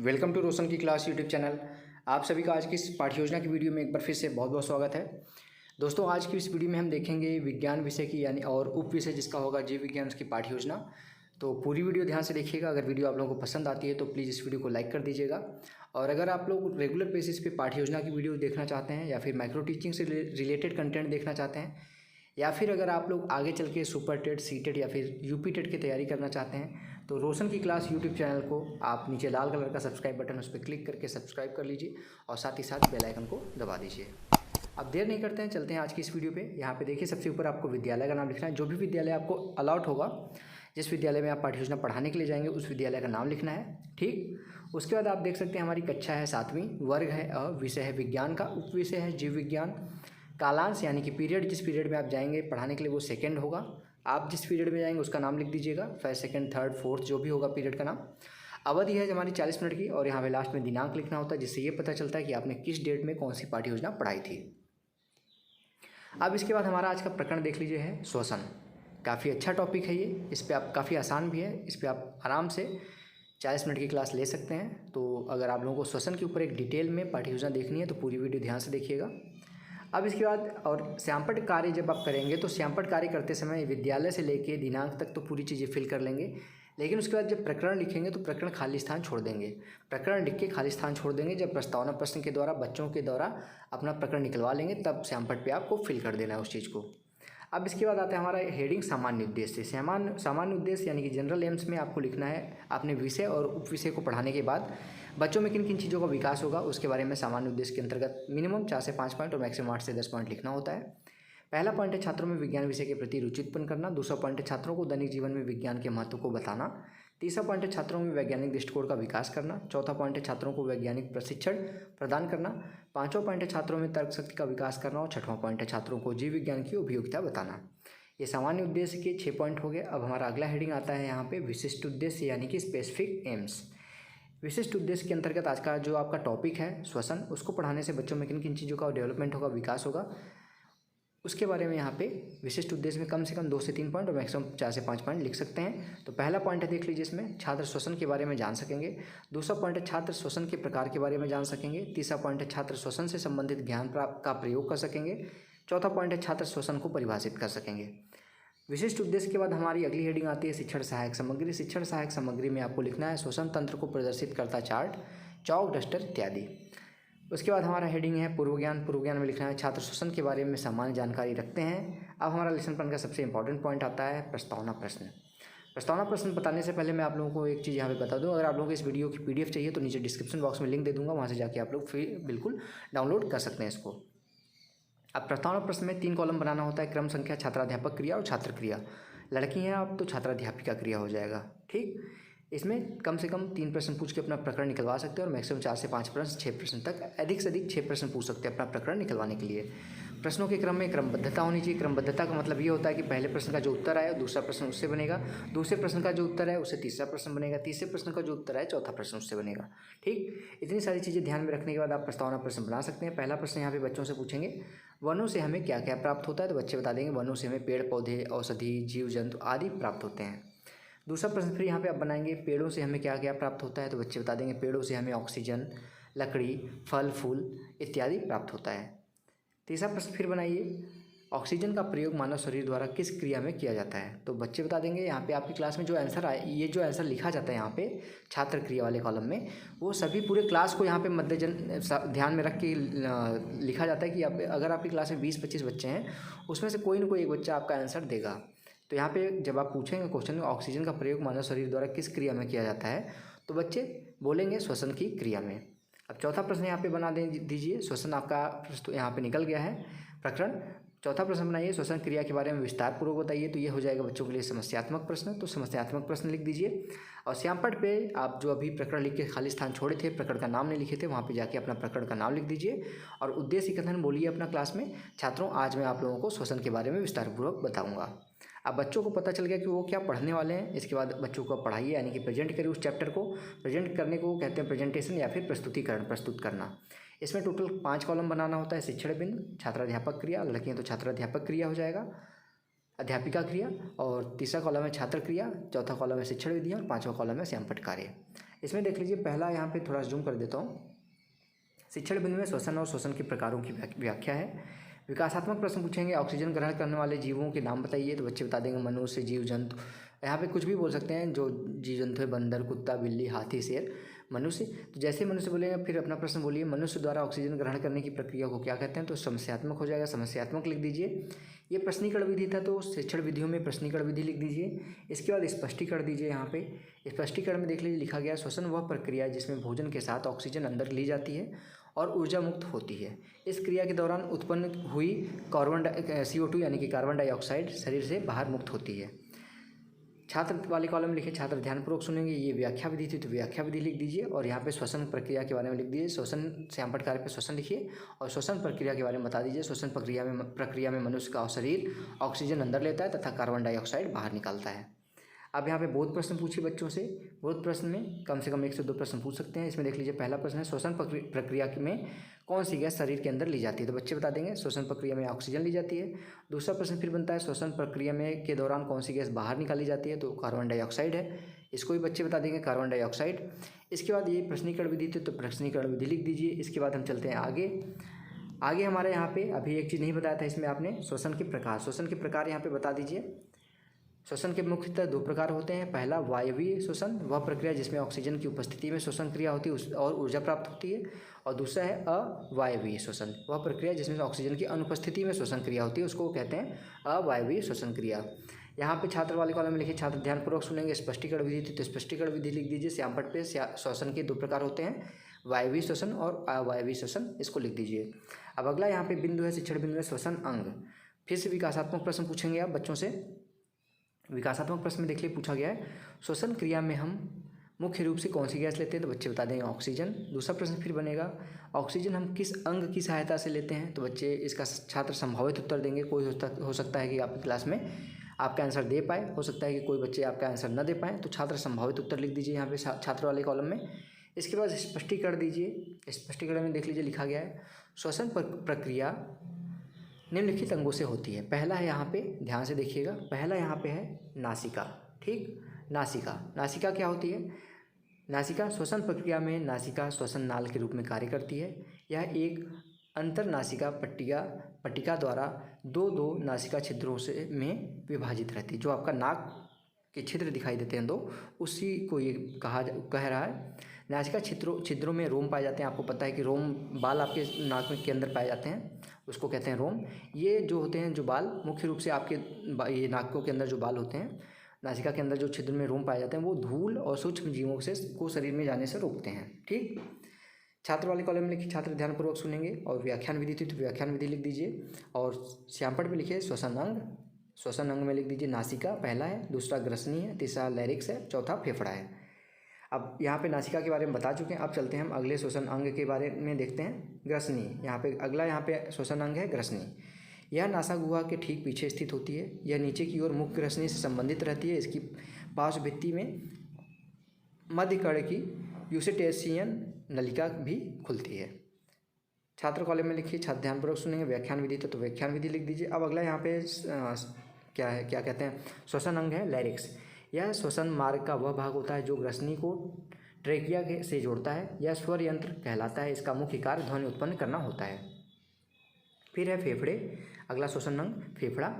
Welcome to रोशन की class YouTube channel. आप सभी का आज की इस पाठ्य योजना की वीडियो में एक बार फिर से बहुत बहुत स्वागत है। दोस्तों, आज की इस वीडियो में हम देखेंगे विज्ञान विषय की यानी और उप विषय जिसका होगा जीव विज्ञान उसकी पाठ्य योजना। तो पूरी वीडियो ध्यान से देखिएगा। अगर वीडियो आप लोगों को पसंद आती है तो प्लीज़ इस वीडियो को लाइक कर दीजिएगा। और अगर आप लोग रेगुलर बेसिस पे पाठ्य योजना की वीडियो देखना चाहते हैं या फिर माइक्रो टीचिंग से रिलेटेड कंटेंट देखना चाहते हैं या फिर अगर आप लोग आगे चल के सुपर टेट, सी टेट या फिर यूपी टेट की तैयारी करना चाहते हैं तो रोशन की क्लास यूट्यूब चैनल को आप नीचे लाल कलर का सब्सक्राइब बटन उस पर क्लिक करके सब्सक्राइब कर लीजिए और साथ ही साथ बेल आइकन को दबा दीजिए। अब देर नहीं करते हैं, चलते हैं आज की इस वीडियो पे। यहाँ पे देखिए, सबसे ऊपर आपको विद्यालय का नाम लिखना है। जो भी विद्यालय आपको अलॉट होगा, जिस विद्यालय में आप पाठ्य योजना पढ़ाने के लिए जाएंगे, उस विद्यालय का नाम लिखना है। ठीक, उसके बाद आप देख सकते हैं हमारी कक्षा है 7वीं, वर्ग है विषय है विज्ञान का, उप विषय है जीव विज्ञान। कालांश यानी कि पीरियड, जिस पीरियड में आप जाएंगे पढ़ाने के लिए वो सेकंड होगा। आप जिस पीरियड में जाएंगे उसका नाम लिख दीजिएगा, फर्स्ट, सेकंड, थर्ड, फोर्थ जो भी होगा पीरियड का नाम। अवधि है हमारी 40 मिनट की और यहाँ पे लास्ट में दिनांक लिखना होता है, जिससे ये पता चलता है कि आपने किस डेट में कौन सी पाठ्य योजना पढ़ाई थी। अब इसके बाद हमारा आज का प्रकरण देख लीजिए है श्वसन। काफ़ी अच्छा टॉपिक है ये, इस पर आप काफ़ी आसान भी है, इस पर आप आराम से 40 मिनट की क्लास ले सकते हैं। तो अगर आप लोगों को श्वसन के ऊपर एक डिटेल में पाठ्य योजना देखनी है तो पूरी वीडियो ध्यान से देखिएगा। अब इसके बाद और श्यामपट्ट कार्य जब आप करेंगे तो श्यामपट्ट कार्य करते समय विद्यालय से लेके दिनांक तक तो पूरी चीज़ें फिल कर लेंगे, लेकिन उसके बाद जब प्रकरण लिखेंगे तो प्रकरण खाली स्थान छोड़ देंगे। प्रकरण लिख के खाली स्थान छोड़ देंगे। जब प्रस्तावना प्रश्न के द्वारा बच्चों के द्वारा अपना प्रकरण निकलवा लेंगे तब श्यामपट्ट पे आपको फिल कर देना है उस चीज़ को। अब इसके बाद आता है हमारा हेडिंग सामान्य उद्देश्य। सामान्य उद्देश्य यानी कि जनरल एम्स में आपको लिखना है आपने विषय और उप विषय को पढ़ाने के बाद बच्चों में किन किन चीज़ों का विकास होगा उसके बारे में सामान्य उद्देश्य के अंतर्गत मिनिमम 4 से 5 पॉइंट और मैक्सिमम 8 से 10 पॉइंट लिखना होता है। पहला पॉइंट है छात्रों में विज्ञान विषय के प्रति रुचि उत्पन्न करना। दूसरा पॉइंट है छात्रों को दैनिक जीवन में विज्ञान के महत्व को बताना। तीसरा पॉइंट है छात्रों में वैज्ञानिक दृष्टिकोण का विकास करना। चौथा पॉइंट है छात्रों को वैज्ञानिक प्रशिक्षण प्रदान करना। पाँचवा पॉइंट है छात्रों में तर्क शक्ति का विकास करना। और छठवां पॉइंट है छात्रों को जीव विज्ञान की उपयोगिता बताना। ये सामान्य उद्देश्य के 6 पॉइंट हो गए। अब हमारा अगला हेडिंग आता है यहाँ पे विशिष्ट उद्देश्य यानी कि स्पेसिफिक एम्स। विशिष्ट उद्देश्य के अंतर्गत आज का जो आपका टॉपिक है श्वसन, उसको पढ़ाने से बच्चों में किन किन चीज़ों का डेवलपमेंट होगा, विकास होगा, उसके बारे में यहाँ पे विशिष्ट उद्देश्य में कम से कम 2 से 3 पॉइंट और मैक्सिमम 4 से 5 पॉइंट लिख सकते हैं। तो पहला पॉइंट है देख लीजिए, इसमें छात्र श्वसन के बारे में जान सकेंगे। दूसरा पॉइंट है छात्र श्वसन के प्रकार के बारे में जान सकेंगे। तीसरा पॉइंट है छात्र श्वसन से संबंधित ज्ञान का प्रयोग कर सकेंगे। चौथा पॉइंट है छात्र श्वसन को परिभाषित कर सकेंगे। विशिष्ट उद्देश्य के बाद हमारी अगली हेडिंग आती है शिक्षण सहायक सामग्री। शिक्षण सहायक सामग्री में आपको लिखना है श्वसन तंत्र को प्रदर्शित करता चार्ट, चौक, डस्टर इत्यादि। उसके बाद हमारा हेडिंग है पूर्व ज्ञान। पूर्व ज्ञान में लिखना है छात्र श्वसन के बारे में सामान्य जानकारी रखते हैं। अब हमारा लेसन प्लान का सबसे इंपॉर्टेंट पॉइंट आता है प्रस्तावना प्रश्न। प्रस्तावना प्रश्न बताने से पहले मैं आप लोगों को एक चीज़ यहाँ पे बता दूँ, अगर आप लोगों को इस वीडियो की PDF चाहिए तो नीचे डिस्क्रिप्शन बॉक्स में लिंक दे दूँगा, वहाँ से जाके आप लोग बिल्कुल डाउनलोड कर सकते हैं इसको। अब प्रस्तावना प्रश्न में 3 कॉलम बनाना होता है, क्रम संख्या, छात्राध्यापक क्रिया और छात्र क्रिया। लड़की हैं आप तो छात्राध्यापिका क्रिया हो जाएगा। ठीक, इसमें कम से कम 3 प्रश्न पूछ के अपना प्रकरण निकलवा सकते हैं और मैक्सिमम 4 से 5 प्रश्न, 6 प्रश्न तक, अधिक से अधिक 6 प्रश्न पूछ सकते हैं अपना प्रकरण निकलवाने के लिए। प्रश्नों के क्रम में क्रमबद्धता होनी चाहिए। क्रमबद्धता का मतलब ये होता है कि पहले प्रश्न का जो उत्तर आए दूसरा प्रश्न उससे बनेगा, दूसरे प्रश्न का जो उत्तर है उससे तीसरा प्रश्न बनेगा, तीसरे प्रश्न का जो उत्तर है चौथा प्रश्न उससे बनेगा। ठीक, इतनी सारी चीज़ें ध्यान में रखने के बाद आप प्रस्तावना प्रश्न बना सकते हैं। पहला प्रश्न यहाँ पे बच्चों से पूछेंगे वनों से हमें क्या क्या प्राप्त होता है, तो बच्चे बता देंगे वनों से हमें पेड़ पौधे, औषधि, जीव जंतु आदि प्राप्त होते हैं। दूसरा प्रश्न फिर यहाँ पे आप बनाएंगे पेड़ों से हमें क्या क्या प्राप्त होता है, तो बच्चे बता देंगे पेड़ों से हमें ऑक्सीजन, लकड़ी, फल फूल इत्यादि प्राप्त होता है। तीसरा प्रश्न फिर बनाइए ऑक्सीजन का प्रयोग मानव शरीर द्वारा किस क्रिया में किया जाता है, तो बच्चे बता देंगे यहाँ पे आपकी क्लास में जो आंसर आए, ये जो आंसर लिखा जाता है यहाँ पे छात्र क्रिया वाले कॉलम में, वो सभी पूरे क्लास को यहाँ पे ध्यान में रख के लिखा जाता है कि अगर आपकी क्लास में 20-25 बच्चे हैं उसमें से कोई ना कोई एक बच्चा आपका आंसर देगा। तो यहाँ पे जब आप पूछेंगे क्वेश्चन में ऑक्सीजन का प्रयोग मानव शरीर द्वारा किस क्रिया में किया जाता है, तो बच्चे बोलेंगे श्वसन की क्रिया में। अब चौथा प्रश्न यहाँ पे बना दीजिए, श्वसन आपका यहाँ पे निकल गया है प्रकरण। चौथा प्रश्न बनाइए श्वसन क्रिया के बारे में विस्तार पूर्वक बताइए, तो ये हो जाएगा बच्चों के लिए समस्यात्मक प्रश्न। तो समस्यात्मक प्रश्न लिख दीजिए और श्यामपट्ट पे आप जो अभी प्रकरण लिख के खाली स्थान छोड़े थे, प्रकरण का नाम नहीं लिखे थे, वहाँ पे जाके अपना प्रकरण का नाम लिख दीजिए और उद्देश्य कथन बोलिए अपना क्लास में। छात्रों, आज मैं आप लोगों को श्वसन के बारे में विस्तारपूर्वक बताऊँगा। अब बच्चों को पता चल गया कि वो क्या पढ़ने वाले हैं। इसके बाद बच्चों को पढ़ाइए यानी कि प्रेजेंट करिए उस चैप्टर को। प्रेजेंट करने को कहते हैं प्रेजेंटेशन या फिर प्रस्तुतिकरण, प्रस्तुत करना। इसमें टोटल 5 कॉलम बनाना होता है। शिक्षण बिंदु, छात्राध्यापक क्रिया, लड़कियाँ तो छात्राध्यापक क्रिया हो जाएगा, अध्यापिका क्रिया, और तीसरा कॉलम है छात्र क्रिया, चौथा कॉलम है शिक्षण विधियाँ और 5वां कॉलम है श्यामपट्ट कार्य। इसमें देख लीजिए पहला यहाँ पे थोड़ा जूम कर देता हूँ। शिक्षण बिंदु में श्वसन और श्वसन के प्रकारों की व्याख्या है। विकासात्मक प्रश्न पूछेंगे, ऑक्सीजन ग्रहण करने वाले जीवों के नाम बताइए, तो बच्चे बता देंगे मनुष्य, जीव जंतु। यहाँ पे कुछ भी बोल सकते हैं जो जीव जंतु है, बंदर, कुत्ता, बिल्ली, हाथी, शेर, मनुष्य। तो जैसे मनुष्य बोलेंगे फिर अपना प्रश्न बोलिए, मनुष्य द्वारा ऑक्सीजन ग्रहण करने की प्रक्रिया को क्या कहते हैं, तो समस्यात्मक हो जाएगा, समस्यात्मक लिख दीजिए। ये प्रश्नीकरण विधि था, तो शिक्षण विधियों में प्रश्नीकरण विधि लिख दीजिए। इसके बाद स्पष्टीकरण दीजिए। यहाँ पे स्पष्टीकरण में देख लीजिए लिखा गया, श्वसन वह प्रक्रिया जिसमें भोजन के साथ ऑक्सीजन अंदर ली जाती है और ऊर्जा मुक्त होती है। इस क्रिया के दौरान उत्पन्न हुई CO2 यानी कि कार्बन डाइऑक्साइड शरीर से बाहर मुक्त होती है। छात्र वाले कॉलम में लिखे, छात्र ध्यानपूर्वक सुनेंगे। ये व्याख्या विधि थी, तो व्याख्या विधि लिख दीजिए और यहाँ पे श्वसन प्रक्रिया के बारे में लिख दीजिए। श्वसन श्यामपट्ट कार्य पे श्वसन लिखिए और श्वसन प्रक्रिया के बारे में बता दीजिए। श्वसन प्रक्रिया में मनुष्य का शरीर ऑक्सीजन अंदर लेता है तथा कार्बन डाइऑक्साइड बाहर निकालता है। अब यहाँ पे बोध प्रश्न पूछिए बच्चों से। बोध प्रश्न में कम से कम 1 से 2 प्रश्न पूछ सकते हैं। इसमें देख लीजिए पहला प्रश्न है, श्वसन प्रक्रिया में कौन सी गैस शरीर के अंदर ली जाती है, तो बच्चे बता देंगे श्वसन प्रक्रिया में ऑक्सीजन ली जाती है। दूसरा प्रश्न फिर बनता है, श्वसन प्रक्रिया में के दौरान कौन सी गैस बाहर निकाली जाती है, तो कार्बन डाइऑक्साइड है। इसको भी बच्चे बता देंगे कार्बन डाइऑक्साइड। इसके बाद ये प्रश्नीकरण विधि थी, तो प्रश्नीकरण विधि लिख दीजिए। इसके बाद हम चलते हैं आगे हमारे यहाँ पे अभी एक चीज़ नहीं बताया था इसमें आपने, श्वसन के प्रकार यहाँ पे बता दीजिए। श्वसन के मुख्यतः 2 प्रकार होते हैं। पहला वायवीय श्वसन, वह प्रक्रिया जिसमें ऑक्सीजन की उपस्थिति में श्वसन क्रिया होती है और ऊर्जा प्राप्त होती है। और दूसरा है अवायवीय श्वसन, वह प्रक्रिया जिसमें ऑक्सीजन की अनुपस्थिति में श्वसन क्रिया होती है, उसको कहते हैं अवायवीय श्वसन क्रिया। यहाँ पे छात्र वाले कॉलम में लिखिए, छात्र ध्यानपूर्वक सुनेंगे। स्पष्टीकरण विधि थी, तो स्पष्टीकरण विधि लिख दीजिए। श्यामपट्ट पे श्वसन के 2 प्रकार होते हैं, वायवीय श्वसन और अवायवीय श्वसन, इसको लिख दीजिए। अब अगला यहाँ पे बिंदु है शिक्षण बिंदु में श्वसन अंग। फिर से विकासात्मक प्रश्न पूछेंगे आप बच्चों से। विकासात्मक प्रश्न में देखिए पूछा गया है, श्वसन क्रिया में हम मुख्य रूप से कौन सी गैस लेते हैं, तो बच्चे बता देंगे ऑक्सीजन। दूसरा प्रश्न फिर बनेगा, ऑक्सीजन हम किस अंग की सहायता से लेते हैं, तो बच्चे इसका छात्र संभावित उत्तर देंगे। कोई हो सकता है कि आपकी क्लास में आपका आंसर दे पाए, हो सकता है कि कोई बच्चे आपका आंसर न दे पाएँ, तो छात्र संभावित उत्तर लिख दीजिए यहाँ पे छात्र वाले कॉलम में। इसके बाद स्पष्टीकरण दीजिए। स्पष्टीकरण में देख लीजिए लिखा गया है, श्वसन प्रक्रिया निम्नलिखित अंगों से होती है। पहला है यहाँ पे, ध्यान से देखिएगा, पहला यहाँ पे है नासिका। ठीक, नासिका क्या होती है? नासिका श्वसन प्रक्रिया में नासिका श्वसन नाल के रूप में कार्य करती है। यह एक अंतरनासिका पट्टिका द्वारा दो नासिका छिद्रों से में विभाजित रहती है। जो आपका नाक के छिद्र दिखाई देते हैं 2, उसी को ये कह रहा है। नासिका छिद्रों में रोम पाए जाते हैं। आपको पता है कि रोम बाल आपके नाक के अंदर पाए जाते हैं, उसको कहते हैं रोम। ये जो होते हैं, जो बाल मुख्य रूप से आपके ये नाकों के अंदर जो बाल होते हैं, नासिका के अंदर जो छिद्र में रोम पाए जाते हैं, वो धूल और सूक्ष्म जीवों को शरीर में जाने से रोकते हैं। ठीक, छात्र वाले कॉलम में लिखिए, छात्र ध्यानपूर्वक सुनेंगे। और व्याख्यान विधि थी, तो व्याख्यान विधि लिख दीजिए। और श्यामपट्ट में लिखिए श्वसन अंग में लिख दीजिए नासिका पहला है, दूसरा ग्रसनी है, तीसरा लैरिक्स है, चौथा फेफड़ा है। अब यहाँ पे नासिका के बारे में बता चुके हैं। अब चलते हैं हम अगले श्वसन अंग के बारे में देखते हैं, ग्रसनी। यहाँ पे श्वसन अंग है ग्रसनी। यह नासा गुहा के ठीक पीछे स्थित होती है। यह नीचे की ओर मुख्य ग्रसनी से संबंधित रहती है। इसकी पार्श्व भित्ति में मध्य कड़ की यूस्टेशियन नलिका भी खुलती है। छात्र कॉलम में लिखिए, छात्र ध्यानपूर्वक सुनेंगे। व्याख्यान विधि तो व्याख्यान विधि लिख दीजिए। अब अगला यहाँ पे क्या कहते हैं, श्वसन अंग है लैरिक्स। यह श्वसन मार्ग का वह भाग होता है जो ग्रसनी को ट्रेकिया से जोड़ता है। यह स्वर यंत्र कहलाता है। इसका मुख्य कार्य ध्वनि उत्पन्न करना होता है। फिर है फेफड़े। अगला श्वसन अंग फेफड़ा।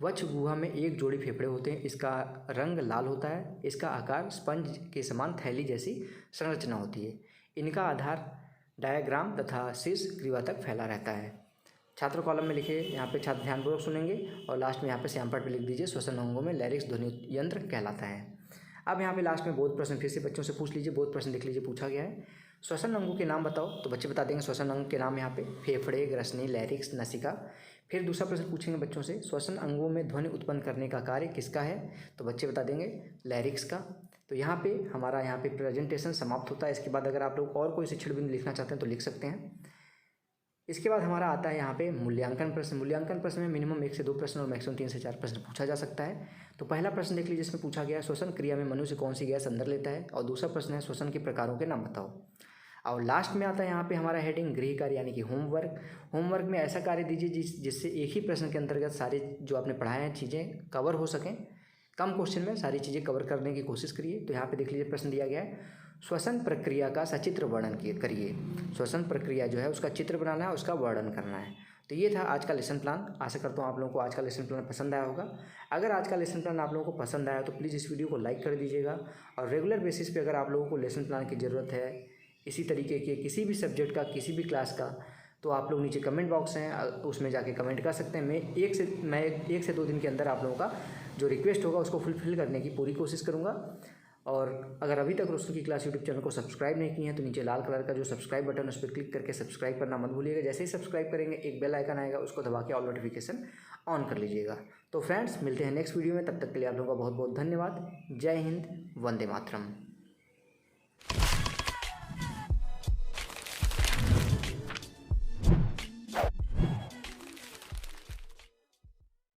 वक्ष गुहा में एक जोड़ी फेफड़े होते हैं। इसका रंग लाल होता है। इसका आकार स्पंज के समान थैली जैसी संरचना होती है। इनका आधार डायग्राम तथा शीर्ष ग्रीवा तक फैला रहता है। छात्र कॉलम में लिखे, यहाँ पे छात्र ध्यानपूर्वक सुनेंगे। और लास्ट में यहाँ पे श्यामपट्ट पे लिख दीजिए, श्वसन अंगों में लैरिक्स ध्वनि यंत्र कहलाता है। अब यहाँ पे लास्ट में बोध प्रश्न फिर से बच्चों से पूछ लीजिए। बोध प्रश्न देख लीजिए, पूछा गया है श्वसन अंगों के नाम बताओ, तो बच्चे बता देंगे श्वसन अंग के नाम यहाँ पे फेफड़े, ग्रसनी, लैरिक्स, नासिका। फिर दूसरा प्रश्न पूछेंगे बच्चों से, श्वसन अंगों में ध्वनि उत्पन्न करने का कार्य किसका है, तो बच्चे बता देंगे लैरिक्स का। तो यहाँ पे हमारा यहाँ पे प्रेजेंटेशन समाप्त होता है। इसके बाद अगर आप लोग और कोई शिक्षण बिंदु लिखना चाहते हैं तो लिख सकते हैं। इसके बाद हमारा आता है यहाँ पे मूल्यांकन प्रश्न। मूल्यांकन प्रश्न में मिनिमम 1 से 2 प्रश्न और मैक्सिमम 3 से 4 प्रश्न पूछा जा सकता है। तो पहला प्रश्न देख लीजिए, जिसमें पूछा गया श्वसन क्रिया में मनुष्य कौन सी गैस अंदर लेता है। और दूसरा प्रश्न है श्वसन के प्रकारों के नाम बताओ। और लास्ट में आता है यहाँ पे हमारा हेडिंग गृह कार्य यानी कि होमवर्क में ऐसा कार्य दीजिए जिससे एक ही प्रश्न के अंतर्गत सारे जो आपने पढ़ाए हैं चीज़ें कवर हो सकें। कम क्वेश्चन में सारी चीज़ें कवर करने की कोशिश करिए। तो यहाँ पे देख लीजिए प्रश्न दिया गया है, श्वसन प्रक्रिया का सचित्र वर्णन करिए। श्वसन प्रक्रिया जो है उसका चित्र बनाना है, उसका वर्णन करना है। तो ये था आज का लेसन प्लान। आशा करता हूँ आप लोगों को आज का लेसन प्लान पसंद आया होगा। अगर आज का लेसन प्लान आप लोगों को पसंद आया तो प्लीज़ इस वीडियो को लाइक कर दीजिएगा। और रेगुलर बेसिस पे अगर आप लोगों को लेसन प्लान की ज़रूरत है इसी तरीके के किसी भी सब्जेक्ट का, किसी भी क्लास का, तो आप लोग नीचे कमेंट बॉक्स हैं उसमें जाके कमेंट कर सकते हैं। मैं एक से 2 दिन के अंदर आप लोगों का जो रिक्वेस्ट होगा उसको फुलफ़िल करने की पूरी कोशिश करूँगा। और अगर अभी तक रोशन की क्लास यूट्यूब चैनल को सब्सक्राइब नहीं किए हैं तो नीचे लाल कलर का जो सब्सक्राइब बटन है उस पर क्लिक करके सब्सक्राइब करना मत भूलिएगा। जैसे ही सब्सक्राइब करेंगे एक बेल आइकन आएगा, उसको दबा के ऑल नोटिफिकेशन ऑन कर लीजिएगा। तो फ्रेंड्स मिलते हैं नेक्स्ट वीडियो में, तब तक के लिए आप लोगों का बहुत बहुत धन्यवाद। जय हिंद, वंदे मातरम।